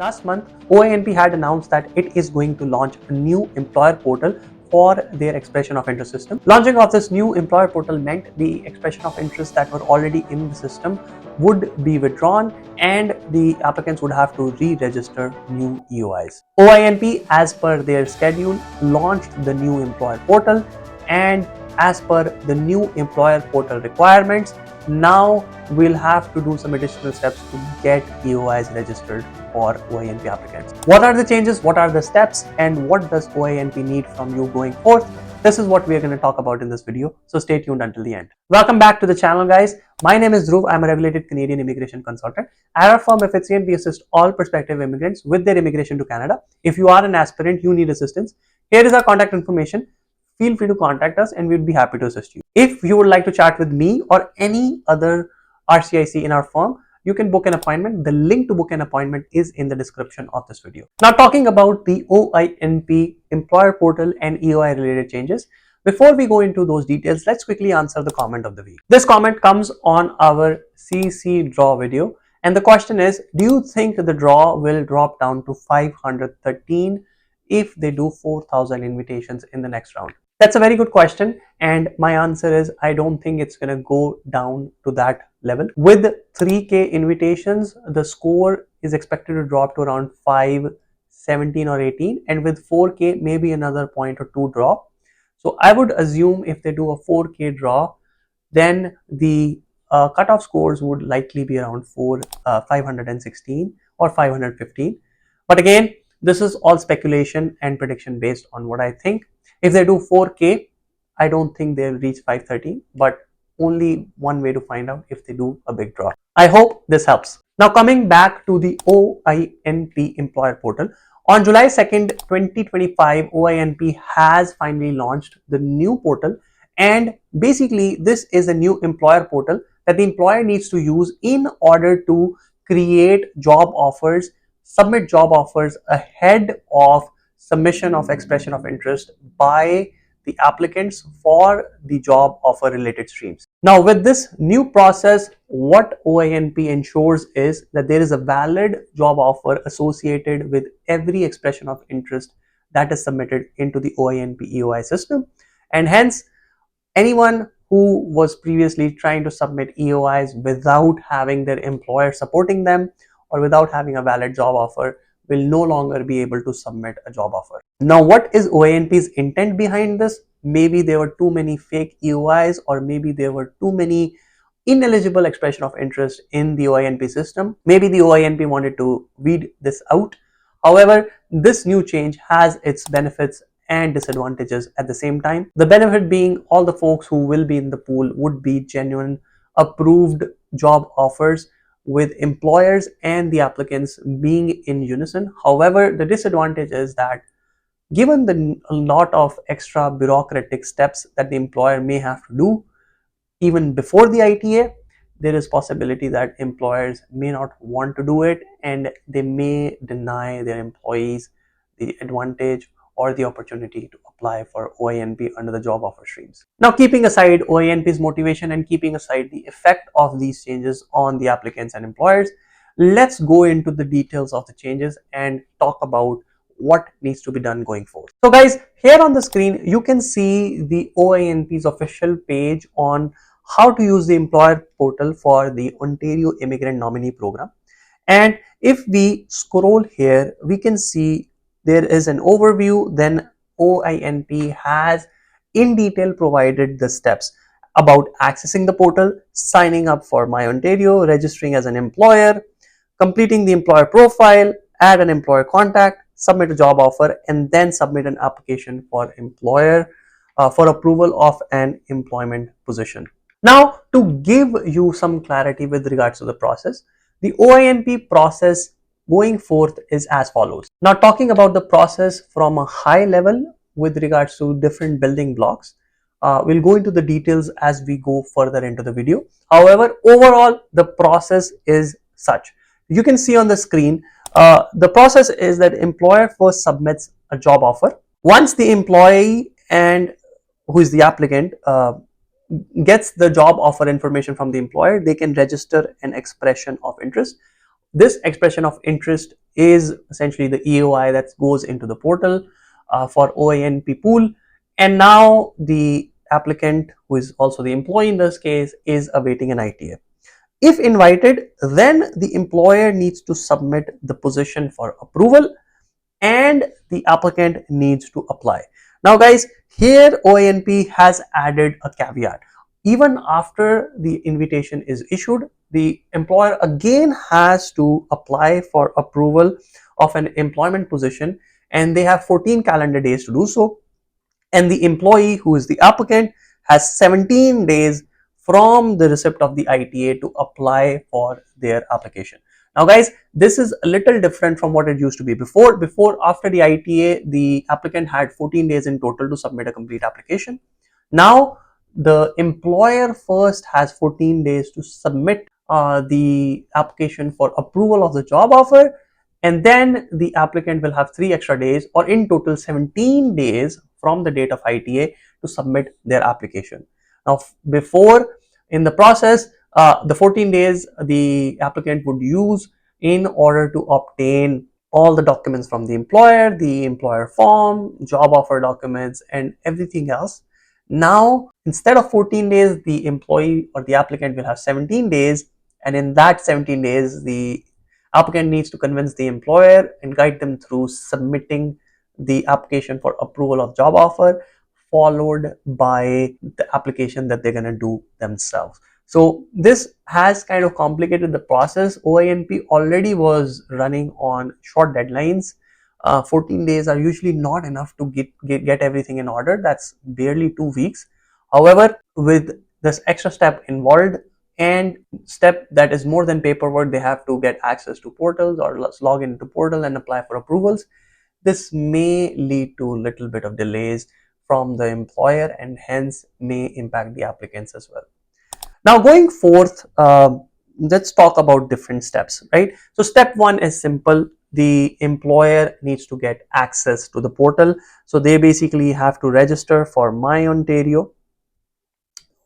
Last month, OINP had announced that it is going to launch a new employer portal for their expression of interest system. Launching of this new employer portal meant the expression of interest that were already in the system would be withdrawn and the applicants would have to re-register new EOIs. OINP, as per their schedule, launched the new employer portal, and as per the new employer portal requirements, now we'll have to do some additional steps to get EOIs registered for OINP applicants. What are the changes? What are the steps? And what does OINP need from you going forth? This is what we are going to talk about in this video. So stay tuned until the end. Welcome back to the channel, guys. My name is Dhruv. I'm a regulated Canadian immigration consultant. At our firm FHCN, we assist all prospective immigrants with their immigration to Canada. If you are an aspirant, you need assistance, here is our contact information. Feel free to contact us and we'd be happy to assist you. If you would like to chat with me or any other RCIC in our firm, you can book an appointment. The link to book an appointment is in the description of this video. Now, talking about the OINP employer portal and EOI related changes, before we go into those details, let's quickly answer the comment of the week. This comment comes on our CC draw video, and the question is, do you think the draw will drop down to 513 if they do 4,000 invitations in the next round? That's a very good question, and my answer is I don't think it's going to go down to that level. With 3K invitations, the score is expected to drop to around 517 or 18, and with 4K, maybe another point or two drop. So I would assume if they do a 4K draw, then the cutoff scores would likely be around 516 or 515. But again, this is all speculation and prediction based on what I think. If they do 4K, I don't think they'll reach 513, but only one way to find out if they do a big draw. I hope this helps. Now, coming back to the OINP employer portal, on July 2nd, 2025, OINP has finally launched the new portal, and basically this is a new employer portal that the employer needs to use in order to create job offers, submit job offers ahead of submission of expression of interest by the applicants for the job offer related streams. Now, with this new process, what OINP ensures is that there is a valid job offer associated with every expression of interest that is submitted into the OINP EOI system, and hence anyone who was previously trying to submit EOIs without having their employer supporting them or without having a valid job offer will no longer be able to submit a job offer. Now, what is OINP's intent behind this? Maybe there were too many fake EOIs, or maybe there were too many ineligible expression of interest in the OINP system. Maybe the OINP wanted to weed this out. However, this new change has its benefits and disadvantages at the same time. The benefit being all the folks who will be in the pool would be genuine approved job offers with employers and the applicants being in unison. However, the disadvantage is that given the lot of extra bureaucratic steps that the employer may have to do even before the ITA, there is possibility that employers may not want to do it and they may deny their employees the advantage or the opportunity to apply for OINP under the job offer streams. Now, keeping aside OINP's motivation and keeping aside the effect of these changes on the applicants and employers, let's go into the details of the changes and talk about what needs to be done going forward. So guys, here on the screen, you can see the OINP's official page on how to use the employer portal for the Ontario Immigrant Nominee Program. And if we scroll here, we can see there is an overview. Then OINP has in detail provided the steps about accessing the portal, signing up for My Ontario, registering as an employer, completing the employer profile, add an employer contact, submit a job offer, and then submit an application for employer for approval of an employment position. Now, to give you some clarity with regards to the process, the OINP process going forth is as follows. Now, talking about the process from a high level with regards to different building blocks, we'll go into the details as we go further into the video. However, overall, the process is such. You can see on the screen, the process is that employer first submits a job offer. Once the employee and who is the applicant gets the job offer information from the employer, they can register an expression of interest. This expression of interest is essentially the EOI that goes into the portal for OINP pool. And now the applicant, who is also the employee in this case, is awaiting an ITA. If invited, then the employer needs to submit the position for approval and the applicant needs to apply. Now guys, here OINP has added a caveat. Even after the invitation is issued, the employer again has to apply for approval of an employment position, and they have 14 calendar days to do so. And the employee, who is the applicant, has 17 days from the receipt of the ITA to apply for their application. Now guys, this is a little different from what it used to be before. After the ITA, the applicant had 14 days in total to submit a complete application. Now the employer first has 14 days to submit the application for approval of the job offer, and then the applicant will have 3 extra days, or in total 17 days from the date of ITA to submit their application. Now before, in the process, the 14 days the applicant would use in order to obtain all the documents from the employer form, job offer documents, and everything else. Now instead of 14 days, the employee or the applicant will have 17 days, and in that 17 days the applicant needs to convince the employer and guide them through submitting the application for approval of job offer, followed by the application that they're going to do themselves. So this has kind of complicated the process. OINP already was running on short deadlines. 14 days are usually not enough to get everything in order. That's barely 2 weeks. However, with this extra step involved and step that is more than paperwork, they have to get access to portals or log into portal and apply for approvals. This may lead to a little bit of delays from the employer and hence may impact the applicants as well. Now going forth, let's talk about different steps, right? So step 1 is simple. The employer needs to get access to the portal. So they basically have to register for My Ontario.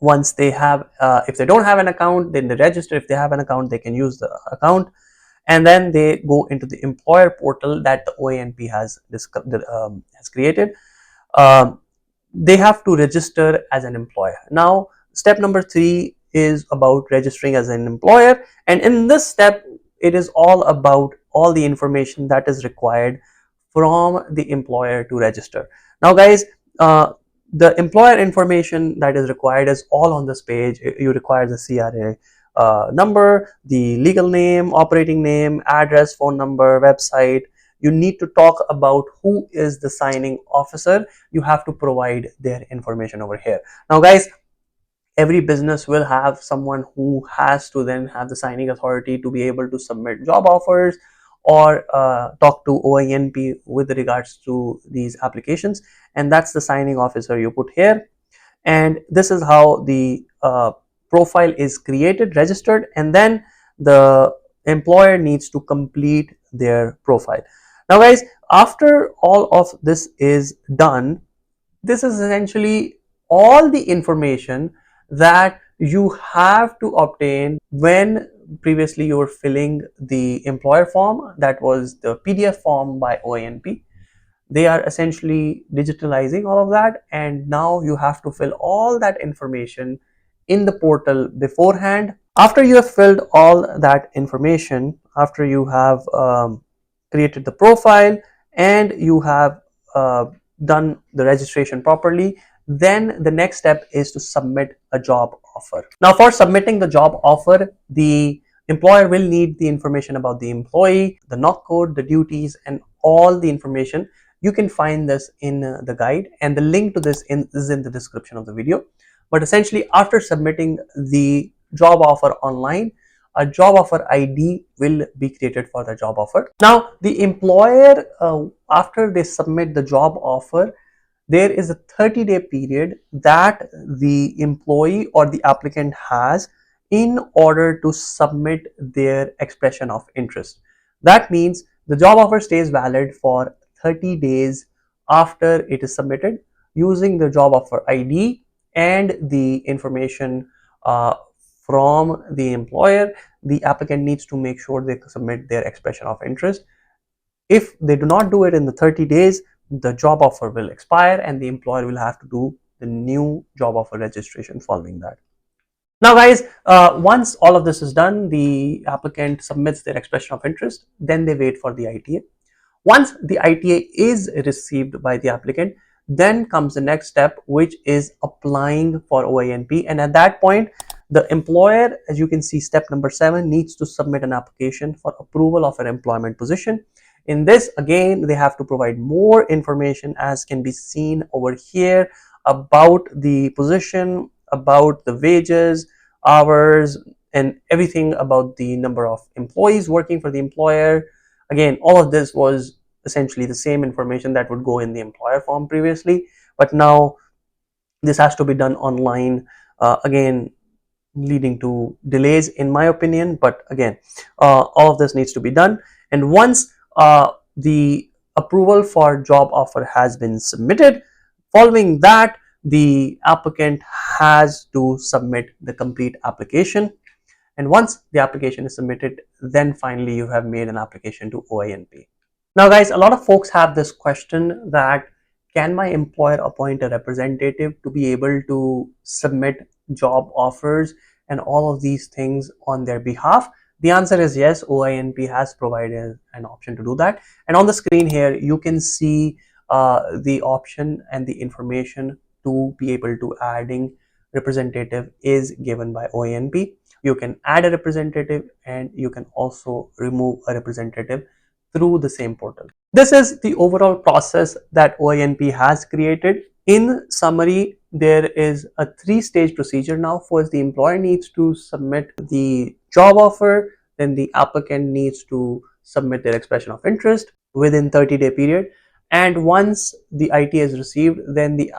Once they have, if they don't have an account, then they register. If they have an account, they can use the account, and then they go into the employer portal that the OINP has created. They have to register as an employer. Now step number 3 is about registering as an employer, and in this step it is all about all the information that is required from the employer to register. Now guys, the employer information that is required is all on this page. You require the CRA number, the legal name, operating name, address, phone number, website. You need to talk about who is the signing officer. You have to provide their information over here. Now guys, every business will have someone who has to then have the signing authority to be able to submit job offers or talk to OINP with regards to these applications, and that's the signing officer you put here. And this is how the profile is created, registered, and then the employer needs to complete their profile. Now guys, after all of this is done, this is essentially all the information that you have to obtain when previously you were filling the employer form. That was the PDF form by OINP. They are essentially digitalizing all of that, and now you have to fill all that information in the portal beforehand. After you have filled all that information, after you have created the profile and you have done the registration properly, then the next step is to submit a job offer. Now for submitting the job offer, the employer will need the information about the employee, the knock code, the duties, and all the information. You can find this in the guide, and the link to this is in the description of the video. But essentially, after submitting the job offer online, a job offer ID will be created for the job offer. Now the employer, after they submit the job offer, there is a 30-day period that the employee or the applicant has in order to submit their expression of interest. That means the job offer stays valid for 30 days after it is submitted. Using the job offer ID and the information from the employer, the applicant needs to make sure they submit their expression of interest. If they do not do it in the 30 days, the job offer will expire and the employer will have to do the new job offer registration following that. Now guys, once all of this is done, the applicant submits their expression of interest, then they wait for the ITA. Once the ITA is received by the applicant, then comes the next step, which is applying for OINP. And at that point, the employer, as you can see, step number 7, needs to submit an application for approval of an employment position. In this, again, they have to provide more information, as can be seen over here, about the position, about the wages, hours, and everything about the number of employees working for the employer. Again, all of this was essentially the same information that would go in the employer form previously, but now this has to be done online, again leading to delays in my opinion. But again, all of this needs to be done, and once the approval for job offer has been submitted, following that the applicant has to submit the complete application. And once the application is submitted, then finally you have made an application to OINP. Now guys, a lot of folks have this question that, can my employer appoint a representative to be able to submit job offers and all of these things on their behalf? The answer is yes, OINP has provided an option to do that. And on the screen here, you can see the option and the information to be able to adding representative is given by OINP. You can add a representative and you can also remove a representative through the same portal. This is the overall process that OINP has created. In summary, there is a 3-stage procedure now. First, the employer needs to submit the job offer, then the applicant needs to submit their expression of interest within 30-day period, and once the IT is received, then the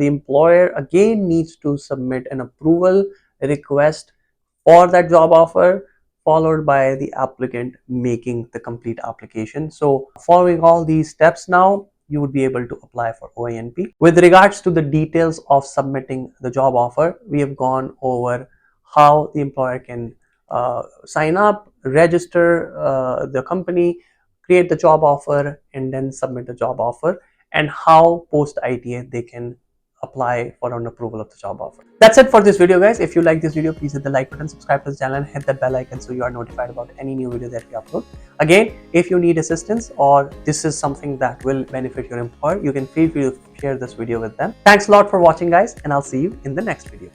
employer again needs to submit an approval request for that job offer, followed by the applicant making the complete application. So following all these steps now, you would be able to apply for OINP. With regards to the details of submitting the job offer, we have gone over how the employer can sign up, register the company, create the job offer, and then submit the job offer, and how post ITA they can apply for an approval of the job offer. That's it for this video guys. If you like this video, please hit the like button, subscribe to the channel, and hit that bell icon so you are notified about any new video that we upload. Again, if you need assistance or this is something that will benefit your employer, you can feel free to share this video with them. Thanks a lot for watching guys, and I'll see you in the next video.